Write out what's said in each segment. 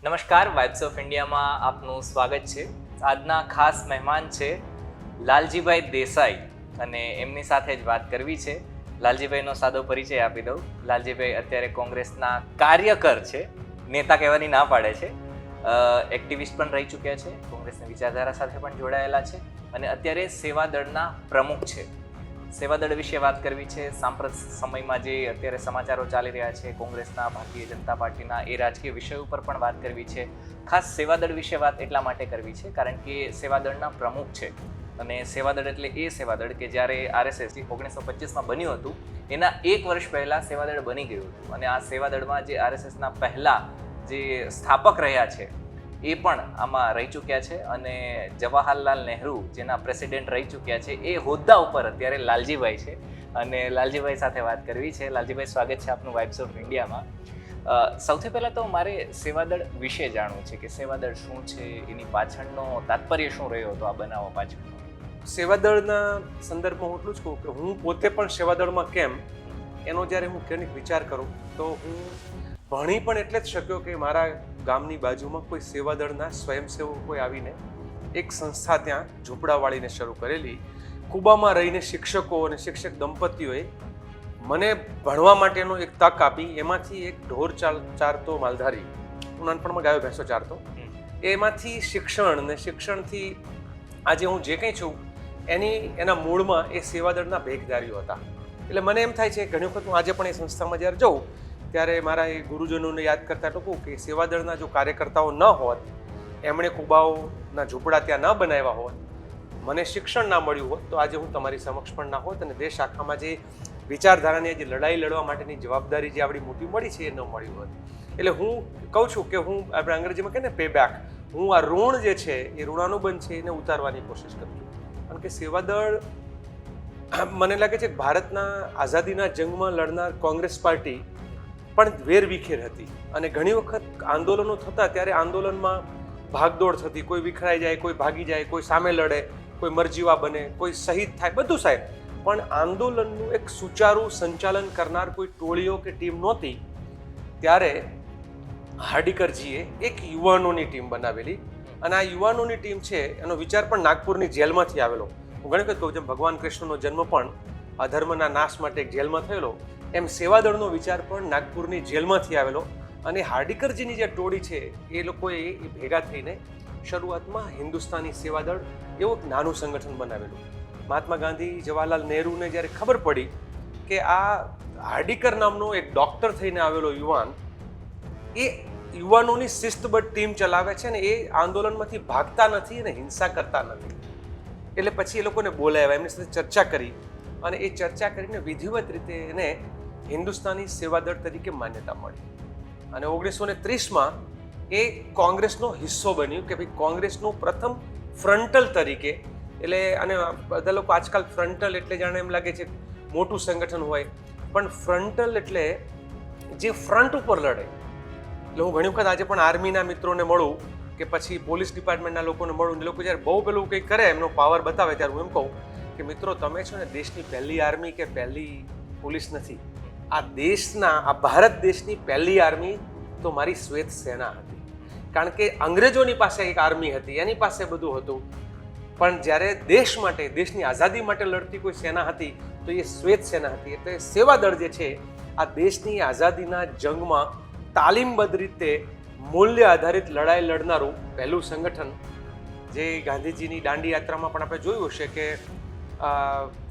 નમસ્કાર, vibes of ઇન્ડિયામાં આપનું સ્વાગત છે. આજના ખાસ મહેમાન છે લાલજીભાઈ દેસાઈ અને એમની સાથે જ વાત કરવી છે. લાલજીભાઈનો સાદો પરિચય આપી દઉં. લાલજીભાઈ અત્યારે કોંગ્રેસના કાર્યકર છે, નેતા કહેવાની ના પાડે છે. એક્ટિવિસ્ટ પણ રહી ચૂક્યા છે, કોંગ્રેસની વિચારધારા સાથે પણ જોડાયેલા છે અને અત્યારે સેવાદળના પ્રમુખ છે. સેવાદળ વિશે વાત કરવી છે. સાંપ્રત સમયમાં જે અત્યારે સમાચારો ચાલી રહ્યા છે કોંગ્રેસના, ભારતીય જનતા પાર્ટીના, એ રાજકીય વિષય ઉપર પણ વાત કરવી છે. ખાસ સેવાદળ વિશે વાત એટલા માટે કરવી છે કારણ કે સેવાદળના પ્રમુખ છે અને સેવાદળ એટલે એ સેવાદળ કે જ્યારે આરએસએસ 1925માં બન્યું હતું એના 1 વર્ષ પહેલાં સેવાદળ બની ગયું હતું અને આ સેવાદળમાં જે આરએસએસના પહેલા જે સ્થાપક રહ્યા છે એ પણ આમાં રહી ચૂક્યા છે અને જવાહરલાલ નહેરુ જેના પ્રેસિડેન્ટ રહી ચૂક્યા છે એ હોદ્દા ઉપર અત્યારે લાલજીભાઈ છે અને લાલજીભાઈ સાથે વાત કરવી છે. લાલજીભાઈ, સ્વાગત છે આપનું વાઇબ્સ ઓફ ઇન્ડિયામાં. સૌથી પહેલાં તો મારે સેવાદળ વિશે જાણવું છે કે સેવાદળ શું છે, એની પાછળનો તાત્પર્ય શું રહ્યો હતો આ બનાવવા પાછળનો. સેવાદળના સંદર્ભમાં હું એટલું જ કહું કે હું પોતે પણ સેવાદળમાં કેમ એનો જ્યારે હું ક્યારેક વિચાર કરું તો હું ભણી પણ એટલે જ શક્યો કે મારા ગામની બાજુમાં કોઈ સેવાદળના સ્વયંસેવકોએ આવીને એક સંસ્થા ત્યાં ઝૂંપડાવાળીને શરૂ કરેલી. કુબામાં રહીને શિક્ષકો અને શિક્ષક દંપતીઓએ મને ભણવા માટેનો એક તક આપી. એમાંથી એક ઢોર ચારતો માલધારી, હું નાનપણમાં ગાયો ભેંસો ચારતો, એમાંથી શિક્ષણ ને શિક્ષણથી આજે હું જે કંઈ છું એના મૂળમાં એ સેવાદળના ભેખધારીઓ હતા. એટલે મને એમ થાય છે ઘણી વખત હું આજે પણ એ સંસ્થામાં જ્યારે જાઉં ત્યારે મારા એ ગુરુજનોને યાદ કરતા લોકો કે સેવાદળના જો કાર્યકર્તાઓ ન હોત, એમણે કુબાઓના ઝૂંપડા ત્યાં ન બનાવ્યા હોત, મને શિક્ષણ ના મળ્યું હોત તો આજે હું તમારી સમક્ષ પણ ના હોત અને દેશ આખામાં જે વિચારધારાની જે લડાઈ લડવા માટેની જવાબદારી જે આપણી મોટી મળી છે એ ન મળી હોત. એટલે હું કહું છું કે હું આપણે અંગ્રેજીમાં કહે ને પે બેક, હું આ ઋણ જે છે એ ઋણાનુબંધ છે એને ઉતારવાની કોશિશ કરું છું. કારણ કે સેવાદળ મને લાગે છે કે ભારતના આઝાદીના જંગમાં લડનાર કોંગ્રેસ પાર્ટી પણ વેરવિખેર હતી અને ઘણી વખત આંદોલનો થતા ત્યારે આંદોલનમાં ભાગદોડ થતી, કોઈ વિખરાઈ જાય, કોઈ ભાગી જાય, કોઈ સામે લડે, કોઈ મરજીવા બને, કોઈ શહીદ થાય, બધું સાહેબ. પણ આંદોલનનું એક સુચારું સંચાલન કરનાર કોઈ ટોળીઓ કે ટીમ નહોતી. ત્યારે હાર્ડિકરજીએ એક યુવાનોની ટીમ બનાવેલી અને આ યુવાનોની ટીમ છે એનો વિચાર પણ નાગપુરની જેલમાંથી આવેલો. હું ઘણી વખત કહું જેમ ભગવાન કૃષ્ણનો જન્મ પણ અધર્મના નાશ માટે એક જેલમાં થયેલો, એમ સેવાદળનો વિચાર પણ નાગપુરની જેલમાંથી આવેલો. અને હાર્ડિકરજીની જે ટોળી છે એ લોકોએ ભેગા થઈને શરૂઆતમાં હિન્દુસ્તાની સેવાદળ એવું એક નાનું સંગઠન બનાવેલું. મહાત્મા ગાંધી, જવાહરલાલ નહેરુને જ્યારે ખબર પડી કે આ હાર્ડિકર નામનો એક ડૉક્ટર થઈને આવેલો યુવાન એ યુવાનોની શિસ્તબદ્ધ ટીમ ચલાવે છે ને એ આંદોલનમાંથી ભાગતા નથી અને હિંસા કરતા નથી, એટલે પછી એ લોકોને બોલાવ્યા, એમની સાથે ચર્ચા કરી અને એ ચર્ચા કરીને વિધિવત રીતે એને હિન્દુસ્તાની સેવાદળ તરીકે માન્યતા મળી. અને 1930માં એ કોંગ્રેસનો હિસ્સો બન્યું કે ભાઈ કોંગ્રેસનું પ્રથમ ફ્રન્ટલ તરીકે. એટલે અને બધા લોકો આજકાલ ફ્રન્ટલ એટલે જાણે એમ લાગે છે મોટું સંગઠન હોય, પણ ફ્રન્ટલ એટલે જે ફ્રન્ટ ઉપર લડે. એટલે હું ઘણી વખત આજે પણ આર્મીના મિત્રોને મળું કે પછી પોલીસ ડિપાર્ટમેન્ટના લોકોને મળું, એ લોકો જ્યારે બહુ પેલું કંઈક કરે, એમનો પાવર બતાવે, ત્યારે હું એમ કહું કે મિત્રો તમે છો ને દેશની પહેલી આર્મી કે પહેલી પોલીસ નથી. આ દેશના, આ ભારત દેશની પહેલી આર્મી તો મારી શ્વેત સેના હતી. કારણ કે અંગ્રેજોની પાસે એક આર્મી હતી, એની પાસે બધું હતું, પણ જ્યારે દેશ માટે, દેશની આઝાદી માટે લડતી કોઈ સેના હતી તો એ શ્વેત સેના હતી. એટલે સેવાદળ જે છે આ દેશની આઝાદીના જંગમાં તાલીમબદ્ધ રીતે મૂલ્ય આધારિત લડાઈ લડનારું પહેલું સંગઠન. જે ગાંધીજીની દાંડી યાત્રામાં પણ આપણે જોયું હશે કે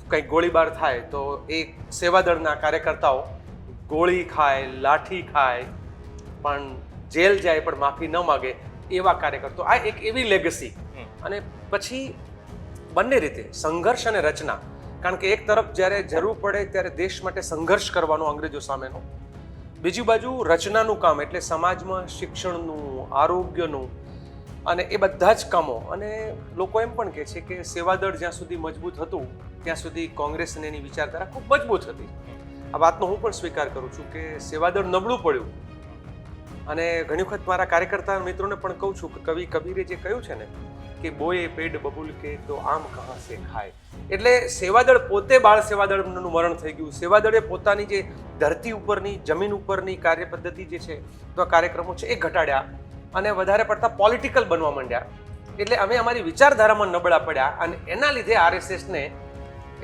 કંઈક ગોળીબાર થાય તો એ સેવાદળના કાર્યકર્તાઓ ગોળી ખાય, લાઠી ખાય, પણ જેલ જાય પણ માફી ન માગે એવા કાર્યકર્તાઓ. આ એક એવી લેગસી. અને પછી બંને રીતે સંઘર્ષ અને રચના. કારણ કે એક તરફ જ્યારે જરૂર પડે ત્યારે દેશ માટે સંઘર્ષ કરવાનો અંગ્રેજો સામેનો, બીજી બાજુ રચનાનું કામ એટલે સમાજમાં શિક્ષણનું, આરોગ્યનું અને એ બધા જ કામો. અને લોકો એમ પણ કહે છે કે સેવાદળ જ્યાં સુધી મજબૂત હતું ત્યાં સુધી કોંગ્રેસ અને એની વિચારધારા ખૂબ મજબૂત હતી. આ વાતનો હું પણ સ્વીકાર કરું છું કે સેવાદળ નબળું પડ્યું. અને ઘણી વખત મારા કાર્યકર્તા મિત્રોને પણ કહું છું કે કવિ કબીરે જે કહ્યું છે ને કે બોયે પેડ બબુલ કે તો આમ કહા સે ખાય, એટલે સેવાદળ પોતે બાળ સેવાદળનું મરણ થઈ ગયું. સેવાદળે પોતાની જે ધરતી ઉપરની, જમીન ઉપરની કાર્ય પદ્ધતિ જે છે, તો કાર્યક્રમો છે એ ઘટાડ્યા અને વધારે પડતા પોલિટિકલ બનવા માંડ્યા. એટલે અમે અમારી વિચારધારામાં નબળા પડ્યા અને એના લીધે આરએસએસને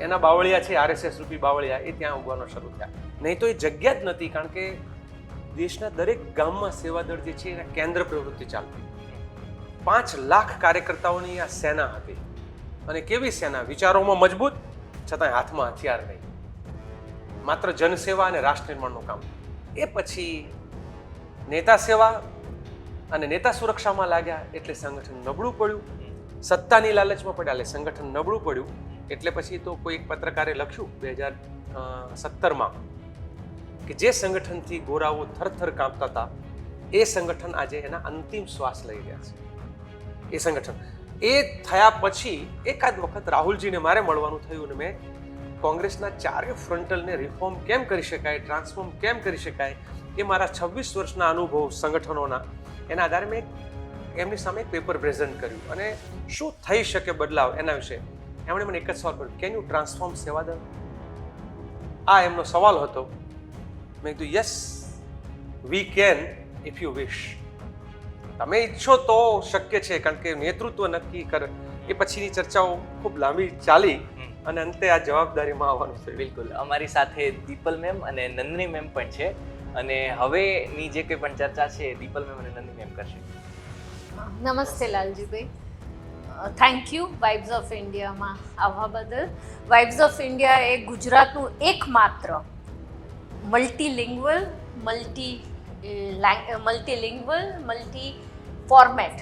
એના બાવળિયા છે, આરએસએસ રૂપી બાવળિયા, એ ત્યાં ઉગવાનો શરૂ થયા. નહીં તો એ જગ્યા જ નથી, કારણ કે દેશના દરેક ગામમાં સેવાદળ જે છે એના કેન્દ્ર પ્રવૃત્તિ ચાલતી. 5 લાખ કાર્યકર્તાઓની આ સેના હતી. અને કેવી સેના? વિચારોમાં મજબૂત, છતાં હાથમાં હથિયાર નહીં, માત્ર જનસેવા અને રાષ્ટ્ર નિર્માણનું કામ. એ પછી નેતા સેવા અને નેતા સુરક્ષામાં લાગ્યા એટલે સંગઠન નબળું પડ્યું. સત્તાની લાલચમાં પડ્યા એટલે સંગઠન નબળું પડ્યું. એટલે પછી તો કોઈ એક પત્રકારે લખ્યું 2017માં કે જે સંગઠનથી ગોરાઓ થરથર કાંપતા હતા એ સંગઠન આજે એના અંતિમ શ્વાસ લઈ રહ્યા છે. એ સંગઠન એ થયા પછી એકાદ વખત રાહુલજીને મારે મળવાનું થયું અને મેં કોંગ્રેસના 4 ફ્રન્ટલને રિફોર્મ કેમ કરી શકાય, ટ્રાન્સફોર્મ કેમ કરી શકાય, એ મારા 26 વર્ષના અનુભવ સંગઠનોના એના આધારે મેં એમની સામે એક પેપર પ્રેઝન્ટ કર્યું અને શું થઈ શકે બદલાવ એના વિશે. એમણે મને એક જ સવાલ કર્યો, કેન યુ ટ્રાન્સફોર્મ સેવાદળ? આ એમનો સવાલ હતો. મેં કીધું yes we can if you wish. તમે ઈચ્છો તો શક્ય છે, કારણ કે નેતૃત્વ નક્કી કરે. એ પછીની ચર્ચાઓ ખૂબ લાંબી ચાલી અને અંતે આ જવાબદારીમાં આવવાનું છે. બિલકુલ. અમારી સાથે દીપલ મેમ અને નંદની મેમ પણ છે અને હવેની જે કંઈ પણ ચર્ચા છે દીપલ મેમ અને નંદની મેમ કરશે. નમસ્તે Laljibhai, thank you vibes of ઇન્ડિયામાં આવવા બદલ. વાઇબ્સ ઓફ ઇન્ડિયા એ ગુજરાતનું એકમાત્ર મલ્ટીલિંગ્વલ મલ્ટી ફોર્મેટ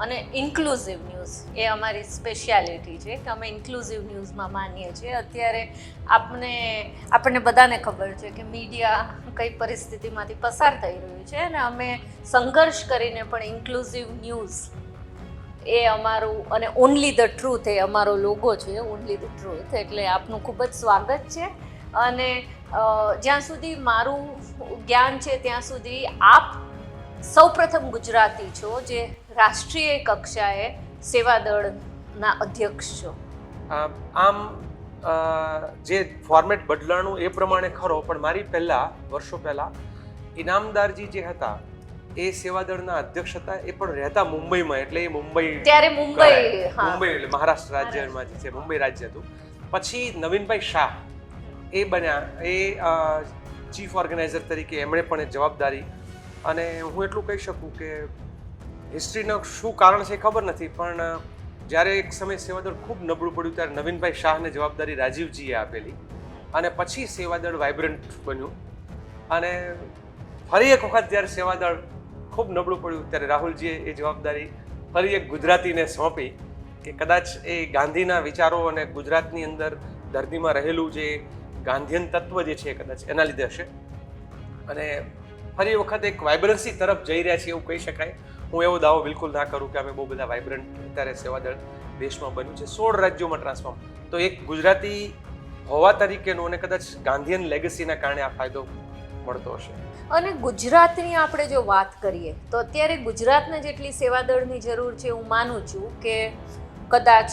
અને ઇન્ક્લુઝિવ ન્યૂઝ એ અમારી સ્પેશિયાલિટી છે કે અમે ઇન્ક્લુઝિવ ન્યૂઝમાં માનીએ છીએ. અત્યારે આપણને બધાને ખબર છે કે મીડિયા કઈ પરિસ્થિતિમાંથી પસાર થઈ રહ્યું છે અને અમે સંઘર્ષ કરીને પણ ઇન્ક્લુઝિવ ન્યૂઝ એ અમારું અને ઓનલી ધ ટ્રુથ એ અમારો લોગો છે, ઓનલી ધ ટ્રુથ. એટલે આપનું ખૂબ જ સ્વાગત છે અને જ્યાં સુધી મારું જ્ઞાન છે ત્યાં સુધી આપ સૌપ્રથમ ગુજરાતી છો જે રાષ્ટ્રીય કક્ષાએ સેવાદળના અધ્યક્ષ છો. આમ જે ફોર્મેટ બદલાણું એ પ્રમાણે ખરો, પણ મારી વર્ષો પહેલા ઇનામદારજી જે હતા એ સેવાદળના અધ્યક્ષ હતા. એ પણ રહેતા મુંબઈમાં, એટલે એ મુંબઈ એટલે મહારાષ્ટ્ર રાજ્યમાં જે છે, મુંબઈ રાજ્ય હતું. પછી નવીનભાઈ શાહ એ બન્યા, એ ચીફ ઓર્ગેનાઇઝર તરીકે એમણે પણ જવાબદારી. અને હું એટલું કહી શકું કે હિસ્ટ્રીનું શું કારણ છે ખબર નથી, પણ જ્યારે એક સમય સેવાદળ ખૂબ નબળું પડ્યું ત્યારે નવીનભાઈ શાહને જવાબદારી રાજીવજીએ આપેલી અને પછી સેવાદળ વાઇબ્રન્ટ બન્યું. અને ફરી એક વખત જ્યારે સેવાદળ ખૂબ નબળું પડ્યું ત્યારે રાહુલજીએ એ જવાબદારી ફરી એક ગુજરાતીને સોંપી કે કદાચ એ ગાંધીના વિચારો અને ગુજરાતની અંદર ધરતીમાં રહેલું જે ગાંધીયન તત્વ જે છે કદાચ એના લીધે હશે અને ફરી વખત એક વાઇબ્રન્સી તરફ જઈ રહ્યા છે એવું કહી શકાય. હું એવો દાવો બિલકુલ ના કરું કે અમે બહુ બધા વાઇબ્રન્ટ અત્યારે સેવાદળ દેશમાં બન્યું છે. 16 રાજ્યોમાં ટ્રાન્સફોર્મ. તો એક ગુજરાતી હોવા તરીકેનો અને કદાચ ગાંધીયન લેગસીના કારણે આ ફાયદો મળતો હશે. અને ગુજરાતની આપણે જો વાત કરીએ તો અત્યારે ગુજરાતને જેટલી સેવાદળની જરૂર છે હું માનું છું કે કદાચ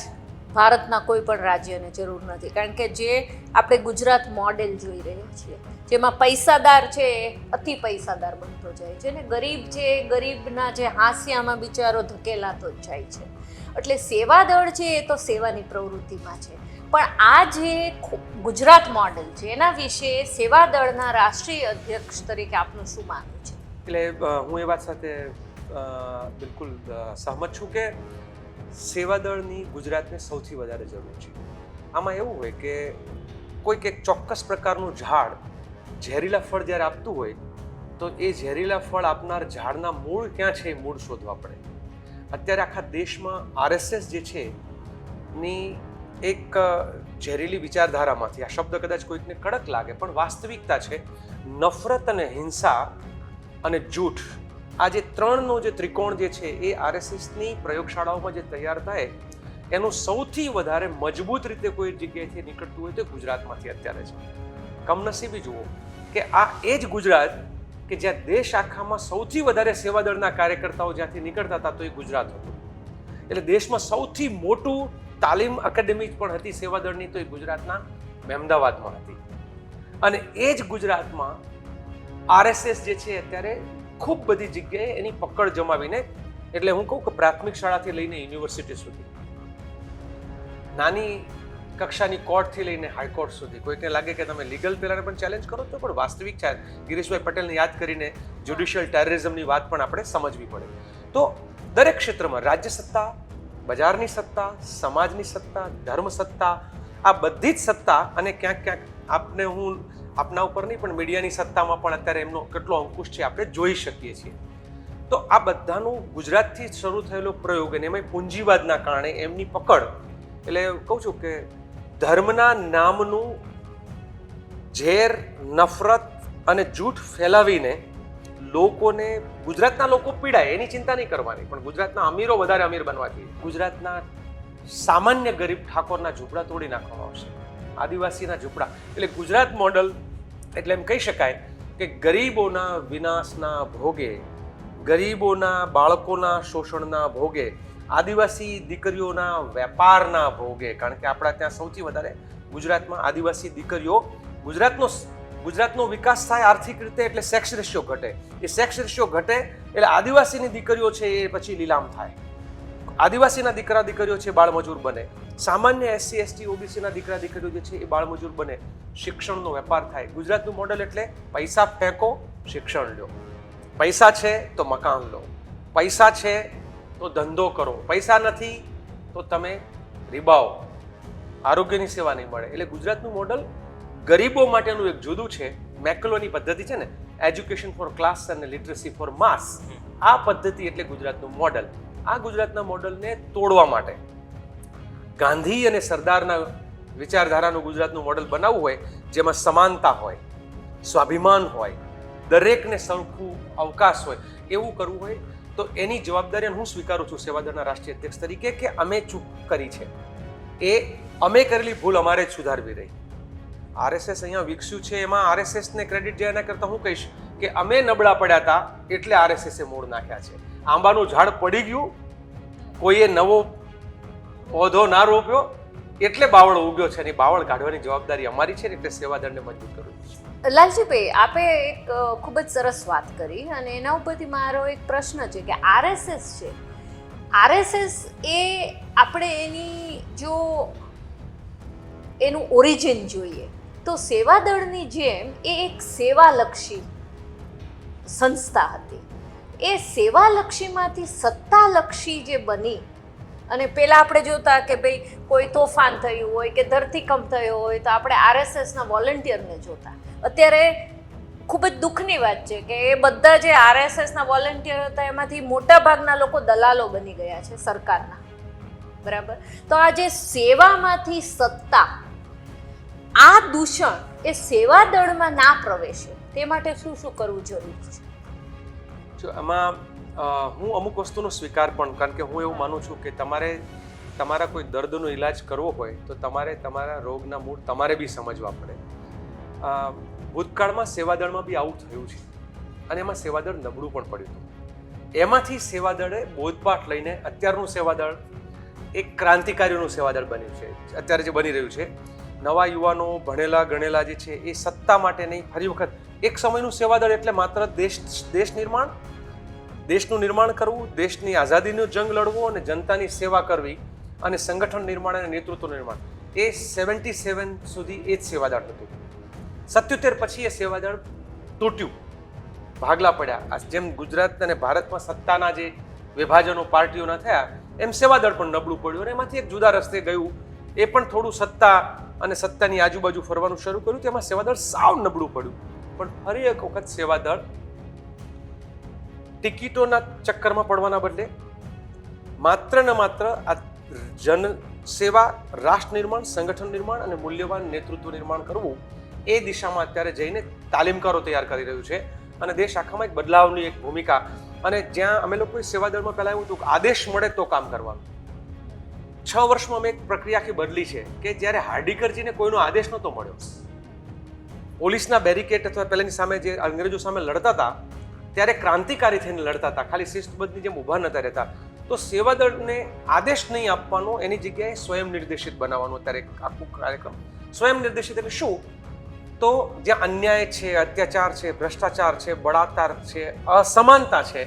ભારતના કોઈ પણ રાજ્યને જરૂર નથી. કારણ કે જે આપણે ગુજરાત મોડેલ જોઈ રહ્યા છીએ જેમાં પૈસાદાર છે એ અતિ પૈસાદાર બનતો જાય છે ને ગરીબ છે ગરીબના જે હાંસિયામાં બિચારો ધકેલાતો જ જાય છે. એટલે સેવાદળ છે એ તો સેવાની પ્રવૃત્તિમાં છે, પણ આ જે ગુજરાત મોડેલ છે એના વિશે સેવાદળના રાષ્ટ્રીય અધ્યક્ષ તરીકે આપનું શું માનવું છે? એટલે હું એ વાત સાથે બિલકુલ સહમત છું કે સેવાદળની ગુજરાતને સૌથી વધારે જરૂર છે. આમાં એવું હોય કે કોઈક એક ચોક્કસ પ્રકારનું ઝાડ ઝેરીલા ફળ જ્યારે આપતું હોય તો એ ઝેરીલા ફળ આપનાર ઝાડના મૂળ ક્યાં છે એ મૂળ શોધવા પડે. અત્યારે આખા દેશમાં આરએસએસ જે છે ની એક ઝેરીલી વિચારધારામાંથી, આ શબ્દ કદાચ કોઈકને કડક લાગે પણ વાસ્તવિકતા છે, નફરત અને હિંસા અને જૂઠ, આ જે ત્રણનો જે ત્રિકોણ જે છે એ આરએસએસની પ્રયોગશાળાઓમાં જે તૈયાર થાય એનું સૌથી વધારે મજબૂત રીતે કોઈ જગ્યાએથી નીકળતું હોય તો ગુજરાતમાંથી અત્યારે છે. કમનસીબી જુઓ કે આ એ જ ગુજરાત કે જ્યાં દેશ આખામાં સૌથી વધારે સેવાદળના કાર્યકર્તાઓ જ્યાંથી નીકળતા હતા તો એ ગુજરાત હતું. એટલે દેશમાં સૌથી મોટું તાલીમ એકેડેમી પણ હતી સેવાદળની તો એ ગુજરાતના અમદાવાદમાં હતી. અને એ જ ગુજરાતમાં આરએસએસ જે છે અત્યારે ખૂબ બધી જગ્યાએ એની પકડ જમાવીને, એટલે હું કહું કે પ્રાથમિક શાળાથી લઈને યુનિવર્સિટી સુધી, નાની કક્ષાની કોર્ટથી લઈને હાઈકોર્ટ સુધી, કોઈને લાગે કે તમે લીગલ પેલાને પણ ચેલેન્જ કરો તો પણ વાસ્તવિક ગિરીશભાઈ પટેલને યાદ કરીને જ્યુડિશિયલ ટેરરિઝમની વાત પણ આપણે સમજવી પડે. તો દરેક ક્ષેત્રમાં રાજ્ય સત્તા, બજારની સત્તા, સમાજની સત્તા, ધર્મ સત્તા, આ બધી જ સત્તા, અને ક્યાંક ક્યાંક આપને હું આપના ઉપર નહીં પણ મીડિયાની સત્તામાં પણ અત્યારે એમનો કેટલો અંકુશ છે આપણે જોઈ શકીએ છીએ. તો આ બધાનું ગુજરાતથી શરૂ થયેલો પ્રયોગ, અને એમાં પૂંજીવાદના કારણે એમની પકડ, એટલે કહું છું કે ધર્મના નામનું ઝેર, નફરત અને જૂઠ ફેલાવીને લોકોને, ગુજરાતના લોકો પીડાય એની ચિંતા નહીં કરવાની, પણ ગુજરાતના અમીરો વધારે અમીર બનવા જોઈએ. ગુજરાતના સામાન્ય ગરીબ ઠાકોરના ઝૂંપડા તોડી નાખવામાં આવશે, આદિવાસીના ઝૂંપડા. એટલે ગુજરાત મોડલ એટલે એમ કહી શકાય કે ગરીબોના વિનાશના ભોગે, ગરીબોના બાળકોના શોષણના ભોગે, આદિવાસી દીકરીઓના વેપારના ભોગે, કારણ કે આપણા ત્યાં સૌથી વધારે ગુજરાતમાં આદિવાસી દીકરીઓ, ગુજરાતનો વિકાસ થાય આર્થિક રીતે એટલે સેક્સ રેશિયો ઘટે, એ સેક્સ રેશિયો ઘટે એટલે આદિવાસીની દીકરીઓ છે એ પછી લીલામ થાય, આદિવાસીના દીકરા દીકરીઓ છે બાળમજૂર બને, સામાન્ય SC ST OBCના દીકરા દીકરીઓ જે છે એ બાળમજૂર બને, શિક્ષણનો વેપાર થાય. ગુજરાતનું મોડલ એટલે પૈસા ફેંકો, શિક્ષણ લો, પૈસા છે તો મકાન લો, પૈસા છે તો ધંધો કરો, પૈસા નથી તો તમે રીબાઓ, આરોગ્યની સેવા નહીં મળે. એટલે ગુજરાતનું મોડલ ગરીબો માટેનું એક જુદું છે. મેકલોની પદ્ધતિ છે ને, એજ્યુકેશન ફોર ક્લાસ અને લિટરસી ફોર માસ, આ પદ્ધતિ એટલે ગુજરાતનું મોડલ. આ ગુજરાતના મોડલને તોડવા માટે ગાંધી અને સરદારના વિચારધારાનું ગુજરાતનું મોડલ બનાવવું હોય, જેમાં સમાનતા હોય, સ્વાભિમાન હોય, દરેકને સરખું અવકાશ હોય, એવું કરવું હોય તો એની જવાબદારી હું સ્વીકારું છું સેવાદળના રાષ્ટ્રીય અધ્યક્ષ તરીકે કે અમે ચૂક કરી છે, એ અમે કરેલી ભૂલ અમારે જ સુધારવી રહી. RSS અહીંયા વિકસ્યું છે, એમાં RSSને ક્રેડિટ જાય એના કરતાં હું કહીશ કે અમે નબળા પડ્યા હતા એટલે RSSએ મૂળ નાખ્યા છે. આંબાનું ઝાડ પડી ગયું, કોઈએ નવો પૌધો ના રોપ્યો એટલે બાવળ ઉગ્યો છે, અને બાવળ કાઢવાની જવાબદારી અમારી છે, એટલે સેવાદળને મજબૂત કરવું છે. લાલજીભાઈ, આપે એક ખૂબ જ સરસ વાત કરી, અને એના ઉપરથી મારો એક પ્રશ્ન છે કે RSS છે, RSS એ આપણે એનું ઓરિજિન જોઈએ તો સેવાદળની જેમ એ એક સેવાલક્ષી સંસ્થા હતી. એ સેવાલક્ષીમાંથી સત્તાલક્ષી જે બની, અને પહેલાં આપણે જોતા કે ભાઈ કોઈ તોફાન થયું હોય કે ધરતીકંપ થયો હોય તો આપણે RSSના વોલન્ટિયરને જોતા. અત્યારે ખૂબ જ દુઃખની વાત છે કે એ બધા જે RSSના વોલન્ટિયર હતા એમાંથી મોટા ભાગના લોકો દલાલો બની ગયા છે સરકારના, બરાબર? તો આ જે સેવામાંથી સત્તા, આ દૂષણ એ સેવાદળમાં ના પ્રવેશે તે માટે શું શું કરવું જરૂરી છે? જો આમાં હું અમુક વસ્તુનો સ્વીકાર પણ, કારણ કે હું એવું માનું છું કે તમારા કોઈ દર્દનો ઈલાજ કરવો હોય તો તમારે તમારા રોગના મૂળ તમારે બી સમજવા પડે. ભૂતકાળમાં સેવાદળમાં બી આવું થયું છે, અને એમાં સેવાદળ નબળું પણ પડ્યું હતું. એમાંથી સેવાદળે બોધપાઠ લઈને અત્યારનું સેવાદળ એક ક્રાંતિકારીઓનું સેવાદળ બન્યું છે, અત્યારે જે બની રહ્યું છે. નવા યુવાનો ભણેલા ગણેલા જે છે એ સત્તા માટે નહીં, ફરી વખત એક સમયનું સેવાદળ એટલે માત્ર દેશનું નિર્માણ કરવું, દેશની આઝાદીનો જંગ લડવો અને જનતાની સેવા કરવી, અને સંગઠન નિર્માણ અને નેતૃત્વ નિર્માણ, એ 77 સુધી એ જ સેવાદળ હતું. 77 પછી એ સેવાદળ તૂટ્યું, ભાગલા પડ્યા. જેમ ગુજરાત અને ભારતમાં સત્તાના જે વિભાજનો પાર્ટીઓના થયા, એમ સેવાદળ પણ નબળું પડ્યું, અને એમાંથી એક જુદા રસ્તે ગયું. એ પણ થોડું સત્તા અને સત્તાની આજુબાજુ ફરવાનું શરૂ કર્યું, તેમાં સેવાદળ સાવ નબળું પડ્યું. પણ ફરી એક વખત સેવાદળ ટિકિટોના ચક્કરમાં પડવાના બદલે માત્ર ને માત્ર આ જન સેવા, રાષ્ટ્ર નિર્માણ, સંગઠન નિર્માણ અને મૂલ્યવાન નેતૃત્વ નિર્માણ કરવું, એ દિશામાં અત્યારે જઈને તાલીમકારો તૈયાર કરી રહ્યું છે. અને દેશ આખામાં એક બદલાવની એક ભૂમિકા, અને જ્યાં અમે લોકોએ સેવાદળમાં પહેલાં એવું હતું કે આદેશ મળે તો કામ કરવાનું. 6 વર્ષમાં અમે એક પ્રક્રિયા આખી બદલી છે કે જ્યારે હાર્ડિકરજીને કોઈનો આદેશ નહોતો મળ્યો, પોલીસના બેરિકેડ અથવા પહેલાની સામે જે અંગ્રેજો સામે લડતા હતા ત્યારે ક્રાંતિકારી થઈને લડતા હતા, ખાલી શિસ્તબદ્ધની જેમ ઊભા નતા રહેતા. તો સેવાદળને આદેશ નહીં આપવાનો, એની જગ્યાએ સ્વયં નિર્દેશિત બનાવવાનો અત્યારે એક આખું કાર્યક્રમ. સ્વયં નિર્દેશિત એટલે શું તો જ્યાં અન્યાય છે, અત્યાચાર છે, ભ્રષ્ટાચાર છે, બળાત્કાર છે, અસમાનતા છે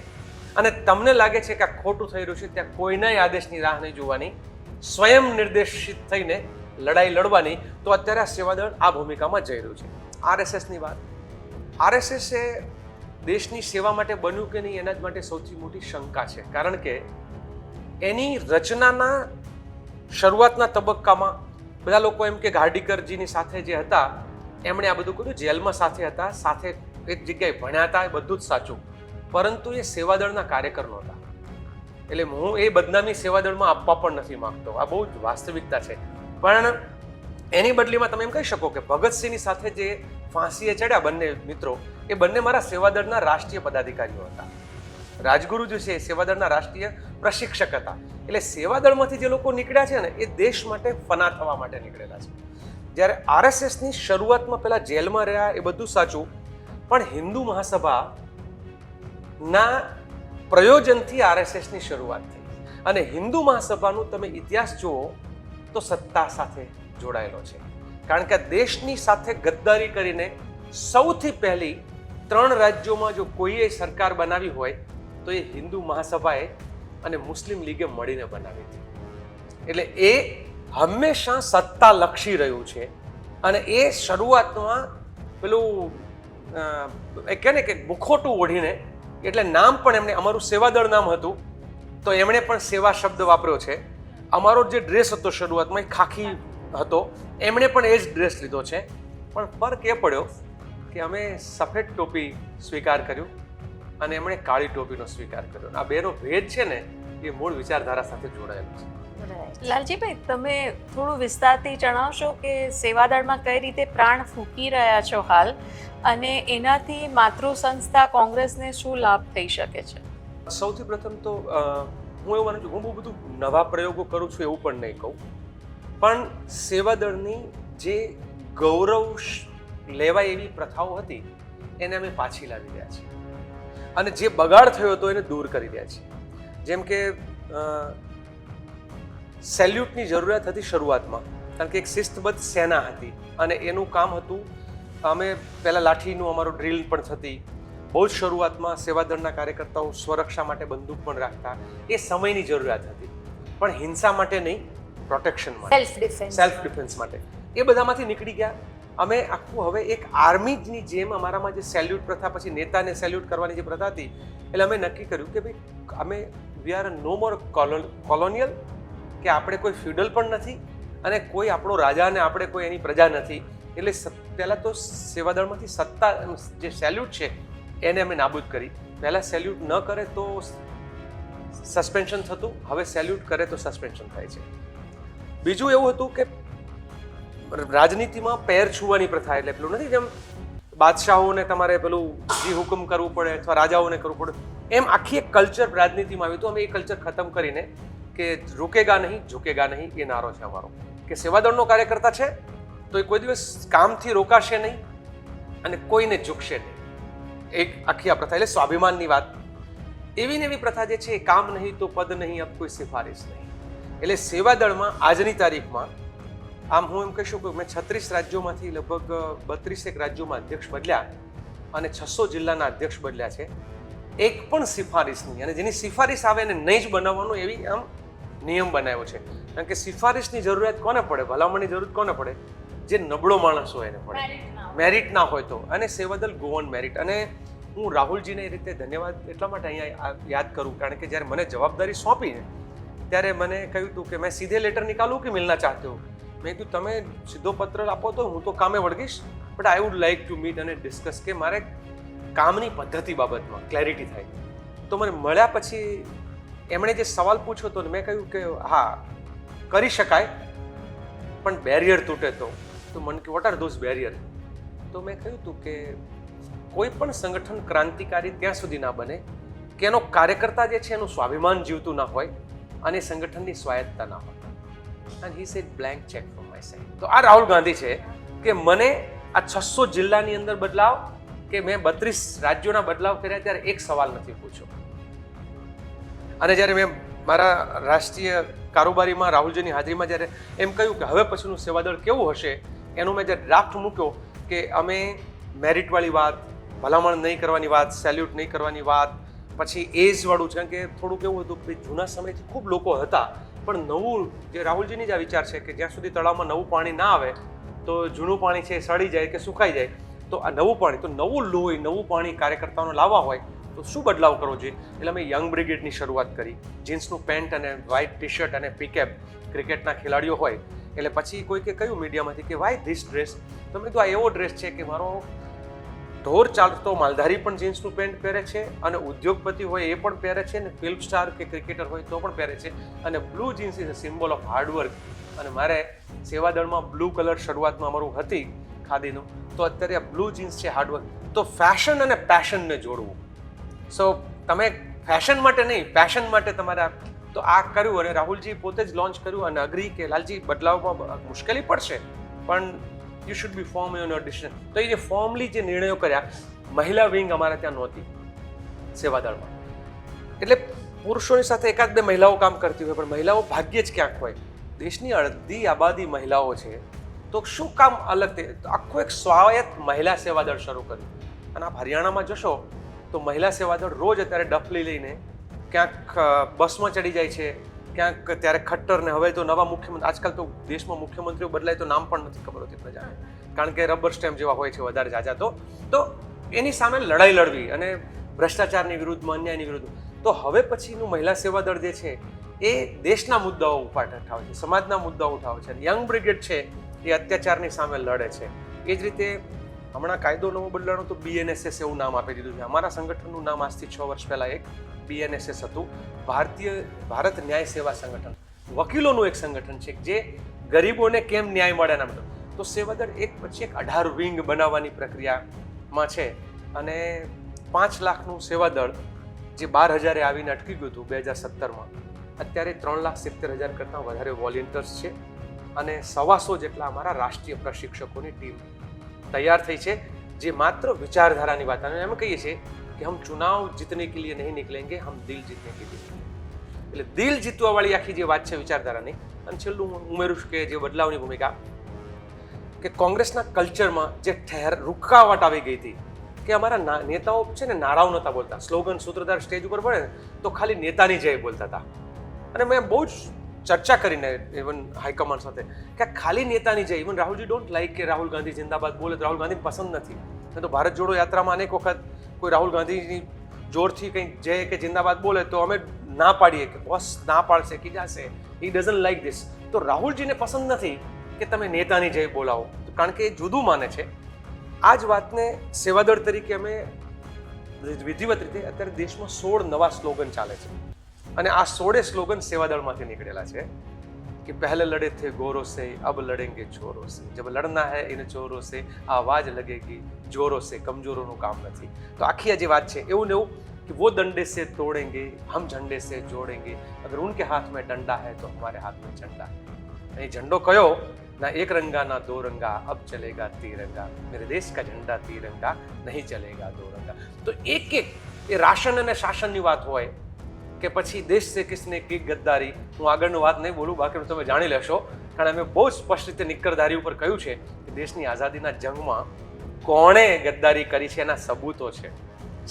અને તમને લાગે છે કે આ ખોટું થઈ રહ્યું છે, ત્યાં કોઈના આદેશની રાહ નહીં જોવાની, સ્વયં નિર્દેશિત થઈને લડાઈ લડવાની, તો અત્યારે આ સેવાદળ આ ભૂમિકામાં જઈ રહ્યું છે. આરએસએસની વાત, આરએસએસ એ દેશની સેવા માટે બન્યું કે નહીં એના જ માટે સૌથી મોટી શંકા છે. કારણ કે એની રચનાના શરૂઆતના તબક્કામાં બધા લોકો એમ કે ઘારડીકરજીની સાથે જે હતા એમણે આ બધું કર્યું, જેલમાં સાથે હતા, સાથે એક જગ્યાએ ભણ્યા હતા, એ બધું જ સાચું, પરંતુ એ સેવાદળના કાર્યકર નહોતા. એટલે હું એ બદનામી સેવાદળમાં આપવા પણ નથી માંગતો, આ બહુ જ વાસ્તવિકતા છે. પણ એની બદલીમાં તમે એમ કહી શકો કે ભગતસિંહની સાથે જે ફાંસીએ ચડ્યા બંને મિત્રો, એ બંને મારા સેવાદળના રાષ્ટ્રીય પદાધિકારીઓ હતા. રાજગુરુ જે છે એ સેવાદળના રાષ્ટ્રીય પ્રશિક્ષક હતા. એટલે સેવાદળમાંથી જે લોકો નીકળ્યા છે ને એ દેશ માટે ફના થવા માટે નીકળેલા છે. જ્યારે આરએસએસની શરૂઆતમાં પેલા જેલમાં રહ્યા એ બધું સાચું, પણ હિન્દુ મહાસભાના પ્રયોજનથી આરએસએસની શરૂઆત થઈ. અને હિન્દુ મહાસભાનું તમે ઇતિહાસ જુઓ તો સત્તા સાથે જોડાયેલો છે. કારણ કે દેશની સાથે ગદ્દારી કરીને સૌથી પહેલી 3 રાજ્યોમાં જો કોઈએ સરકાર બનાવી હોય તો એ હિન્દુ મહાસભાએ અને મુસ્લિમ લીગે મળીને બનાવી હતી. એટલે એ હંમેશા સત્તાલક્ષી રહ્યું છે. અને એ શરૂઆતમાં પેલું એ કહે ને કે મુખોટું ઓઢીને, એટલે નામ પણ એમણે, અમારું સેવાદળ નામ હતું તો એમણે પણ સેવા શબ્દ વાપર્યો છે. અમારો જે ડ્રેસ હતો શરૂઆતમાં એ ખાખી હતો, એમણે પણ એ જ ડ્રેસ લીધો છે. પણ ફરક એ પડ્યો કે અમે સફેદ ટોપી સ્વીકાર કર્યું અને એમણે કાળી ટોપીનો સ્વીકાર કર્યો. આ બેનો ભેદ છે ને એ મૂળ વિચારધારા સાથે જોડાયેલો છે. લાલજીભાઈ, તમે થોડું વિસ્તારથી જણાવશો કે સેવાદળમાં કઈ રીતે પ્રાણ ફૂંકી રહ્યા છો હાલ, અને એનાથી માતૃ સંસ્થા કોંગ્રેસને શું લાભ થઈ શકે છે? સૌથી પ્રથમ તો હું એવું માનું છું, હું બહુ બધું નવા પ્રયોગો કરું છું એવું પણ નહીં કહું, પણ સેવાદળની જે ગૌરવ લેવાય એવી પ્રથાઓ હતી એને અમે પાછી લાવી રહ્યા છીએ અને જે બગાડ થયો હતો એને દૂર કરી રહ્યા છીએ. જેમ કે સેલ્યુટની જરૂરિયાત હતી શરૂઆતમાં, કારણ કે એક શિસ્તબદ્ધ સેના હતી અને એનું કામ હતું, અમે પહેલાં લાઠીનું અમારું ડ્રીલ પણ થતી. બહુ જ શરૂઆતમાં સેવાદળના કાર્યકર્તાઓ સ્વરક્ષા માટે બંદૂક પણ રાખતા. એ સમયની જરૂરિયાત હતી, પણ હિંસા માટે નહીં, પ્રોટેક્શન માટે, સેલ્ફ ડિફેન્સ માટે. એ બધામાંથી નીકળી ગયા. અમે આખું હવે એક આર્મીની જેમ અમારામાં જે સેલ્યુટ પ્રથા, પછી નેતાને સેલ્યુટ કરવાની જે પ્રથા હતી, એટલે અમે નક્કી કર્યું કે ભાઈ અમે we are no more colonial, કે આપણે કોઈ ફ્યુડલ પણ નથી અને કોઈ આપણો રાજા અને આપણે કોઈ એની પ્રજા નથી. એટલે પહેલાં તો સેવાદળમાંથી સત્તા જે સેલ્યુટ છે એને અમે નાબૂદ કરી. પહેલાં સેલ્યુટ ન કરે તો સસ્પેન્શન થતું, હવે સેલ્યુટ કરે તો સસ્પેન્શન થાય છે. બીજું એવું હતું કે રાજનીતિમાં પેર છૂવાની પ્રથા, એટલે પેલું નથી જેમ બાદશાહોને તમારે પેલું જી હુકમ કરવું પડે અથવા રાજાઓને કરવું પડે, એમ આખી એક કલ્ચર રાજનીતિમાં આવ્યું હતું. અમે એ કલ્ચર ખતમ કરીને કે રૂકેગા નહીં ઝૂકેગા નહીં એ નારો છે અમારો, કે સેવાદળનો કાર્યકર્તા છે તો એ કોઈ દિવસ કામથી રોકાશે નહીં અને કોઈને ઝૂકશે નહીં. એક આખી આ પ્રથા, એટલે સ્વાભિમાનની વાત. એવી ને એવી પ્રથા જે છે, કામ નહીં તો પદ નહીં, અબ કોઈ સિફારિશ નહીં. એટલે સેવાદળમાં આજની તારીખમાં આમ હું એમ કહીશું કે મેં 36 રાજ્યોમાંથી લગભગ 32 રાજ્યોમાં અધ્યક્ષ બદલ્યા અને 600 જિલ્લાના અધ્યક્ષ બદલ્યા છે. એક પણ સિફારિશ નહીં, અને જેની સિફારિશ આવે એને નહીં જ બનાવવાનો એવી આમ નિયમ બનાવ્યો છે. કારણ કે સિફારિશની જરૂરિયાત કોને પડે, ભલામણની જરૂર કોને પડે? જે નબળો માણસ હોય એને પડે, મેરિટ ના હોય તો. અને સેવાદળ ગો ઓન મેરિટ. અને હું રાહુલજીને એ રીતે ધન્યવાદ એટલા માટે અહીંયા યાદ કરું, કારણ કે જ્યારે મને જવાબદારી સોંપી ને ત્યારે મને કહ્યું હતું કે મેં સીધે લેટર નિકાલું કે મિલના ચાહતે હો. મેં કીધું તમે સીધો પત્ર આપો તો હું તો કામે વળગીશ, but I would like to meet અને ડિસ્કસ, કે મારે કામની પદ્ધતિ બાબતમાં ક્લેરિટી થાય. તો મને મળ્યા પછી એમણે જે સવાલ પૂછ્યો હતો મેં કહ્યું કે હા કરી શકાય, પણ બેરિયર તૂટે તો મને કે વોટ આર ધોઝ બેરિયર? તો મેં કહ્યું હતું કે કોઈ પણ સંગઠન ક્રાંતિકારી ત્યાં સુધી ના બને કે એનો કાર્યકર્તા જે છે એનું સ્વાભિમાન જીવતું ના હોય અને સંગઠનની સ્વાયત્તતા ના હોય. And he said blank cheque from my side. તો આ રાહુલ ગાંધી છે કે મને આ 600 જિલ્લાની અંદર બદલાવ કે મેં 32 રાજ્યોના બદલાવ કર્યા ત્યારે એક સવાલ નથી પૂછ્યો. અને જ્યારે મેં મારા રાષ્ટ્રીય કારોબારીમાં રાહુલજીની હાજરીમાં જ્યારે એમ કહ્યું કે હવે પછીનું સેવાદળ કેવું હશે, એનું મેં જ્યારે ડ્રાફ્ટ મૂક્યો કે અમે મેરિટવાળી વાત, ભલામણ નહીં કરવાની વાત, સેલ્યુટ નહીં કરવાની વાત, પછી એજવાળું છે, કારણ કે થોડુંક એવું હતું કે જૂના સમયથી ખૂબ લોકો હતા, પણ નવું જે રાહુલજીની જ આ વિચાર છે કે જ્યાં સુધી તળાવમાં નવું પાણી ના આવે તો જૂનું પાણી છે સડી જાય કે સુકાઈ જાય, તો આ નવું પાણી, તો નવું લોહી, નવું પાણી કાર્યકર્તાઓને લાવવા હોય તો શું બદલાવ કરવો જોઈએ. એટલે અમે યંગ બ્રિગેડની શરૂઆત કરી. જીન્સનું પેન્ટ અને વ્હાઇટ ટી શર્ટ અને પીકેપ ક્રિકેટના ખેલાડીઓ હોય એટલે પછી કોઈકે કહ્યું મીડિયામાંથી કે વાય ધીસ ડ્રેસ, તો મેં કીધું આ એવો ડ્રેસ છે કે મારો ઢોર ચાલતો માલધારી પણ જીન્સનું પેન્ટ પહેરે છે અને ઉદ્યોગપતિ હોય એ પણ પહેરે છે, અને ફિલ્મ સ્ટાર કે ક્રિકેટર હોય તો પણ પહેરે છે, અને blue jeans is a symbol of hard work. અને મારે સેવાદળમાં બ્લુ કલર શરૂઆતમાં અમારું હતી ખાદીનું, તો અત્યારે આ બ્લુ જીન્સ છે હાર્ડવર્ક. તો ફેશન અને પેશનને જોડવું. સો તમે ફેશન માટે નહીં, પેશન માટે તમારે તો આ કર્યું, અને રાહુલજી પોતે જ લોન્ચ કર્યું અને અગ્રી કે લાલજી બદલાવમાં મુશ્કેલી પડશે પણ you should be form your decision. તો એ જે ફોર્મલી જે નિર્ણયો કર્યા, મહિલા વિંગ અમારા ત્યાં નહોતી સેવાદળમાં, એટલે પુરુષોની સાથે એકાદ બે મહિલાઓ કામ કરતી હોય, પણ મહિલાઓ ભાગ્યે જ ક્યાંક હોય. દેશની અડધી આબાદી મહિલાઓ છે, તો શું કામ અલગ તે આખું એક સ્વાયત્ત મહિલા સેવાદળ શરૂ કર્યું. અને આપ હરિયાણામાં જશો તો મહિલા સેવાદળ રોજ અત્યારે ડફલી લઈને ક્યાંક બસમાં ચડી જાય છે, ક્યાંક ત્યારે ખટ્ટર ને હવે તો નવા મુખ્યમંત્રી, આજકાલ તો દેશમાં મુખ્યમંત્રીઓ બદલાય તો નામ પણ નથી ખબર હોતી પ્રજાને, કારણ કે રબર સ્ટેમ્પ જેવા હોય છે વધારે જાજા. તો એની સામે લડાઈ લડવી અને ભ્રષ્ટાચારની વિરુદ્ધમાં, અન્યાયની વિરુદ્ધ. તો હવે પછીનું મહિલા સેવાદળ જે છે એ દેશના મુદ્દાઓ ઉઠાવે છે, સમાજના મુદ્દાઓ ઉઠાવે છે. યંગ બ્રિગેડ છે એ અત્યાચારની સામે લડે છે. એ જ રીતે હમણાં કાયદો નવો બદલાનો તો BNSS એવું નામ આપી દીધું છે. અમારા સંગઠનનું નામ આજથી 6 વર્ષ પહેલાં એક BNSS હતું, ભારત ન્યાય સેવા સંગઠન. વકીલોનું એક સંગઠન છે જે ગરીબોને કેમ ન્યાય મળે એના માટે. તો સેવાદળ એક પછી એક 18 વિંગ બનાવવાની પ્રક્રિયામાં છે, અને 5 લાખનું સેવાદળ જે 12,000 આવીને અટકી ગયું હતું 2017માં, અત્યારે 3,70,000 કરતાં વધારે વોલેન્ટિયર્સ છે, અને 125 જેટલા અમારા રાષ્ટ્રીય પ્રશિક્ષકોની ટીમ તૈયાર થઈ છે, જે માત્ર વિચારધારાની વાત. અને એમ કહીએ છીએ कि हम चुनाव जीतने के लिए नहीं निकलेंगे, हम दिल जीतने के लिए निकलेंगे. એટલે દિલ જીતવા વાળી આખી જે વાત છે વિચારધારાની. અને છેલ્લું હું ઉમેરું કે જે બદલાવની ભૂમિકા, કે કોંગ્રેસના કલ્ચરમાં જે રૂકાવટ આવી ગઈ હતી કે અમારા નેતાઓ છે ને નારાઓ નહોતા બોલતા, સ્લોગન સૂત્રધાર સ્ટેજ ઉપર પડે તો ખાલી નેતાની જય બોલતા હતા. અને મેં બહુ જ ચર્ચા કરીને ઇવન હાઈકમાન્ડ સાથે કે ખાલી નેતાની જય, ઇવન રાહુલજી ડોન્ટ લાઈક કે રાહુલ ગાંધી જિંદાબાદ બોલે તો રાહુલ ગાંધી પસંદ નથી. તો ભારત જોડો યાત્રામાં અનેક વખત કોઈ રાહુલ ગાંધીની જોરથી કંઈક જય કે જિંદાબાદ બોલે તો અમે ના પાડીએ કે બોસ ના પાડશે, ખીજાશે, હી ડઝન્ટ લાઈક ધીસ. તો રાહુલજીને પસંદ નથી કે તમે નેતાની જય બોલાવો, કારણ કે એ જુદું માને છે. આ જ વાતને સેવાદળ તરીકે અમે વિધિવત રીતે અત્યારે દેશમાં 16 નવા સ્લોગન ચાલે છે, અને આ 16 સ્લોગન સેવાદળમાંથી નીકળેલા છે कि पहले लड़े थे गोरों से, अब लड़ेंगे छोरों से, जब लड़ना है इन ચોરો से आवाज लगेगी जोरों से, कमजोरों કામ નથી. તો આખી આ જે વાત છે એવું ને એવું कि वो डंडे से तोड़ेंगे, हम झंडे से जोड़ेंगे, अगर उनके हाथ में डंडा है तो हमारे हाथ में झंडा है. અહીં ઝંડો કયો ના, એક રંગા ના દો રંગા, અબ ચલેગા તિરંગા, મેરે દેશ કા ઝંડા તિરંગા, નહીં ચલેગા દો રંગા. તો એક એક એ રાશન અને શાસનની વાત હોય કે પછી દેશ સે કિસને કી ગદ્દારી, હું આગળનું વાત નહીં બોલું, બાકીનું તમે જાણી લેશો, કારણ અમે બહુ સ્પષ્ટ રીતે નિક્કરધારી ઉપર કહ્યું છે કે દેશની આઝાદીના જંગમાં કોણે ગદ્દારી કરી છે એના સબૂતો છે.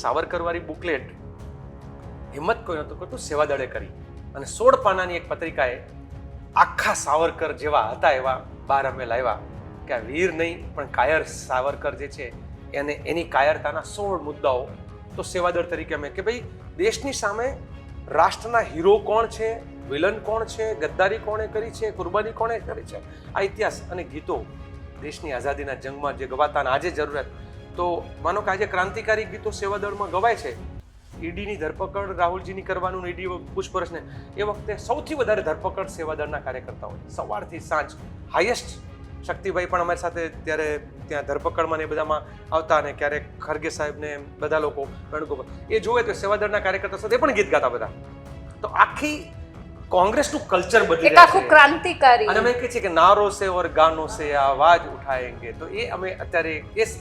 સાવરકરવાળી બુકલેટ હિંમત કોઈ નહોતું કરતું, સેવાદળે કરી, અને 16 પાનાની એક પત્રિકાએ આખા સાવરકર જેવા હતા એવા બહાર અમે લાવ્યા કે આ વીર નહીં પણ કાયર સાવરકર જે છે એને એની કાયરતાના 16 મુદ્દાઓ. તો સેવાદળ તરીકે અમે કે ભાઈ દેશની સામે રાષ્ટ્રના હીરો કોણ છે, વિલન કોણ છે, ગદ્દારી કોણે કરી છે, કુરબાની કોણે કરી છે, આ ઇતિહાસ અને ગીતો દેશની આઝાદીના જંગમાં જે ગવાતા આજે જરૂરત. તો માનો કે આજે ક્રાંતિકારી ગીતો સેવાદળમાં ગવાય છે. ઈડીની ધરપકડ રાહુલજીની કરવાનું, ઈડી પૂછપરછને એ વખતે સૌથી વધારે ધરપકડ સેવાદળના કાર્યકર્તાઓ સવારથી સાંજ. હાઈએસ્ટ શક્તિભાઈ પણ અમારી સાથે ત્યારે ત્યાં ધરપકડમાં ને બધામાં આવતા, અને ક્યારેક ખરગે સાહેબને બધા લોકો વેણુગોપાલ એ જોવે તો સેવાદળના કાર્યકર્તા સાથે પણ ગીત ગાતા બધા. તો આખી કોંગ્રેસનું કલ્ચર બદલી એક આખું ક્રાંતિકારી. અને અમે કહે છે કે નારો સે ઓર ગાનો સે આવાજ ઉઠાએંગે. તો એ અમે અત્યારે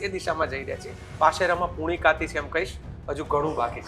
એ દિશામાં જઈ રહ્યા છીએ. પાશેરામાં પૂણી કાતી છે એમ કહીશ, હજુ ઘણું બાકી છે.